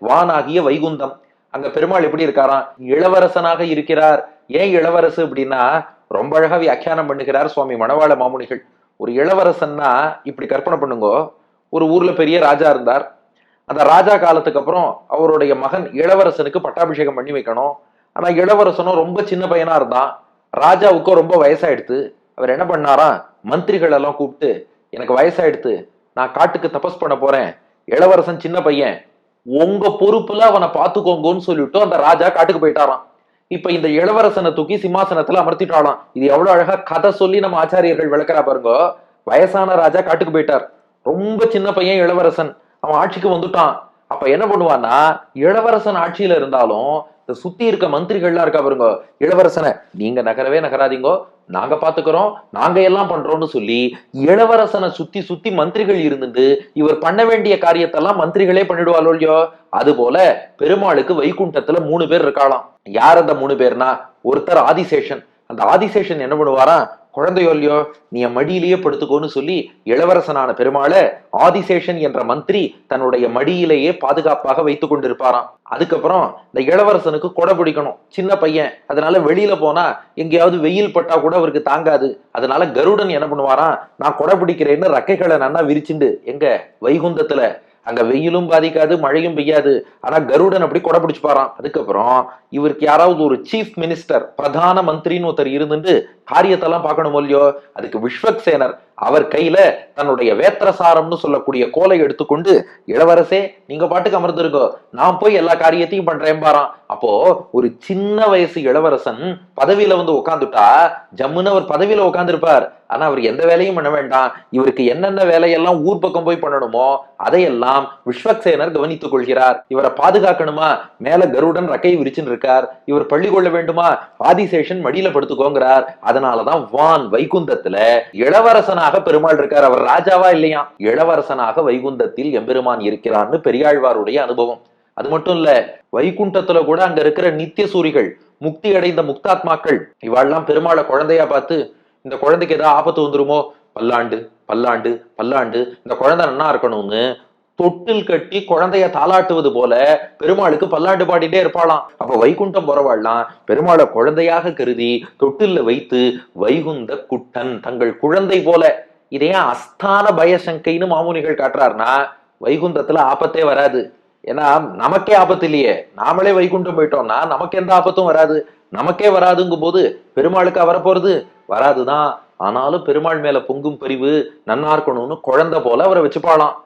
வானாகிய வைகுந்தம். அங்க பெருமாள் எப்படி இருக்காராம்? இளவரசனாக இருக்கிறார். ஏன் இளவரசு அப்படின்னா ரொம்ப அழகா வியாக்கியானம் பண்ணுகிறார் சுவாமி மணவாள மாமுனிகள். ஒரு இளவரசன்னா இப்படி கற்பனை பண்ணுங்க, ஒரு ஊர்ல பெரிய ராஜா இருந்தார். அந்த ராஜா காலத்துக்கு அப்புறம் அவருடைய மகன் இளவரசனுக்கு பட்டாபிஷேகம் பண்ணி வைக்கணும். ஆனா இளவரசனும் ரொம்ப சின்ன பையனா இருந்தான். ராஜாவுக்கும் ரொம்ப வயசாயிடுத்து. அவர் என்ன பண்ணாராம், மந்திரிகள் எல்லாம் கூப்பிட்டு, எனக்கு வயசாயிடுத்து, நான் காட்டுக்கு தபஸ் பண்ண போறேன், இளவரசன் சின்ன பையன், உங்க பொறுப்புல அவனை பாத்துக்கோங்கன்னு சொல்லிட்டு அந்த ராஜா காட்டுக்கு போயிட்டாராம். இப்ப இந்த இளவரசனை தூக்கி சிம்மாசனத்துல அமர்த்திட்டாலாம். இது எவ்வளவு அழகா கதை சொல்லி நம்ம ஆச்சாரியர்கள் விளக்குறா பாருங்க. வயசான ராஜா காட்டுக்கு போயிட்டார், ரொம்ப சின்ன பையன் இளவரசன், அவன் ஆட்சிக்கு வந்துட்டான். அப்ப என்ன பண்ணுவான்னா, இளவரசன் ஆட்சியில இருந்தாலும் இந்த சுத்தி இருக்க மந்திரிகள்லாம் இருக்கா பாருங்க, இளவரசனை நீங்க நகரவே நகராதீங்கோ, நாங்க பாத்துக்கிறோம், நாங்க எல்லாம் பண்றோம்னு சொல்லி இளவரசனை சுத்தி சுத்தி மந்திரிகள் இருந்துட்டு இவர் பண்ண வேண்டிய காரியத்தெல்லாம் மந்திரிகளே பண்ணிடுவாளோ இல்லையோ. அது போல பெருமாளுக்கு வைகுண்டத்துல 3 பேர் இருக்காளாம். யார் அந்த 3 பேர்னா, ஒருத்தர் ஆதிசேஷன். அந்த ஆதிசேஷன் என்ன பண்ணுவாரா, குழந்தையோ இல்லையோ நீ என் மடியிலேயே படுத்துக்கோன்னு சொல்லி இளவரசனான பெருமாளை ஆதிசேஷன் என்ற மந்திரி தன்னுடைய மடியிலேயே பாதுகாப்பாக வைத்துக் கொண்டிருப்பாராம். அதுக்கப்புறம் இந்த இளவரசனுக்கு கொடை பிடிக்கணும், சின்ன பையன், அதனால வெளியில போனா எங்கேயாவது வெயில் பட்டா கூட அவருக்கு தாங்காது. அதனால கருடன் என்ன பண்ணுவாராம், நான் கொடை பிடிக்கிறேன்னு ரெக்கைகளை நன்னா விரிச்சுண்டு எங்க வைகுந்தத்துல அங்க வெயிலும் பாதிக்காது, மழையும் பெய்யாது, ஆனா கருடன் அப்படி கொடை பிடிச்சுப்பாராம். அதுக்கப்புறம் இவருக்கு யாராவது ஒரு சீஃப் மினிஸ்டர், பிரதான மந்திரின்னு ஒருத்தர் இருந்துட்டு காரியத்தெல்லாம் பார்க்கணும் இல்லையோ, அதுக்கு விஸ்வக்சேனர் அவர் கையில தன்னுடைய வேத்திரசாரம்னு சொல்லக்கூடிய கோலை எடுத்துக்கொண்டு, இளவரசே நீங்க பாட்டுக்கு அமர்ந்திருக்கோ, நான் போய் எல்லா காரியத்தையும் பண்றேன் பாராம். அப்போ ஒரு சின்ன வயசு இளவரசன் பதவியில வந்து உட்காந்துட்டா ஜம்முன்னு அவர் பதவியில உட்கார்ந்து இருப்பார். ஆனா அவர் எந்த வேலையும் பண்ண வேண்டாம். இவருக்கு என்னென்ன வேலையெல்லாம் ஊர் பக்கம் போய் பண்ணணுமோ அதையெல்லாம் விஸ்வக்சேனர் கவனித்துக் கொள்கிறார். இவரை பாதுகாக்கணுமா, மேல கருடன் ரக்கை விரிச்சுன்னு இருக்கார், இவர் பள்ளி கொள்ள வேண்டுமா, ஆதிசேஷன் மடியில படுத்துக்கோங்கிறார். அதனாலதான் வான் வைகுந்தத்துல இளவரசனாக பெருமாள் இருக்கார். அவர் ராஜாவா இல்லையா, இளவரசனாக வைகுந்தத்தில் எம்பெருமான் இருக்கிறான்னு பெரியாழ்வாருடைய அனுபவம். அது மட்டும் இல்ல, வைகுண்டத்துல கூட அங்க இருக்கிற நித்திய சூரிகள், முக்தி அடைந்த முக்தாத்மாக்கள், இவாள்லாம் பெருமாளை குழந்தையா பார்த்து, இந்த குழந்தைக்கு ஏதாவது ஆபத்து வந்துருமோ, பல்லாண்டு பல்லாண்டு பல்லாண்டு இந்த குழந்தை நன்னா இருக்கணும்னு தொட்டில் கட்டி குழந்தைய தாளாட்டுவது போல பெருமாளுக்கு பல்லாண்டு பாடிட்டே இருப்பாளாம். அப்ப வைகுண்டம் போறவாள்லாம் பெருமாளை குழந்தையாக கருதி தொட்டில்ல வைத்து வைகுந்த குட்டன் தங்கள் குழந்தை போல. இதையே அஸ்தான பயசங்கைன்னு மாமுனிகள் காட்டுறாருன்னா வைகுந்தத்துல ஆபத்தே வராது. ஏன்னா நமக்கே ஆபத்து இல்லையே, நாமளே வைகுண்டம் போயிட்டோம்னா நமக்கு எந்த ஆபத்தும் வராது. நமக்கே வராதுங்கும் போது பெருமாளுக்கு வரப்போறது வராதுதான். ஆனாலும் பெருமாள் மேல பொங்கும் பரிவு நன்னா இருக்கணும்னு குழந்தை போல அவரை வச்சுப்பாளாம்.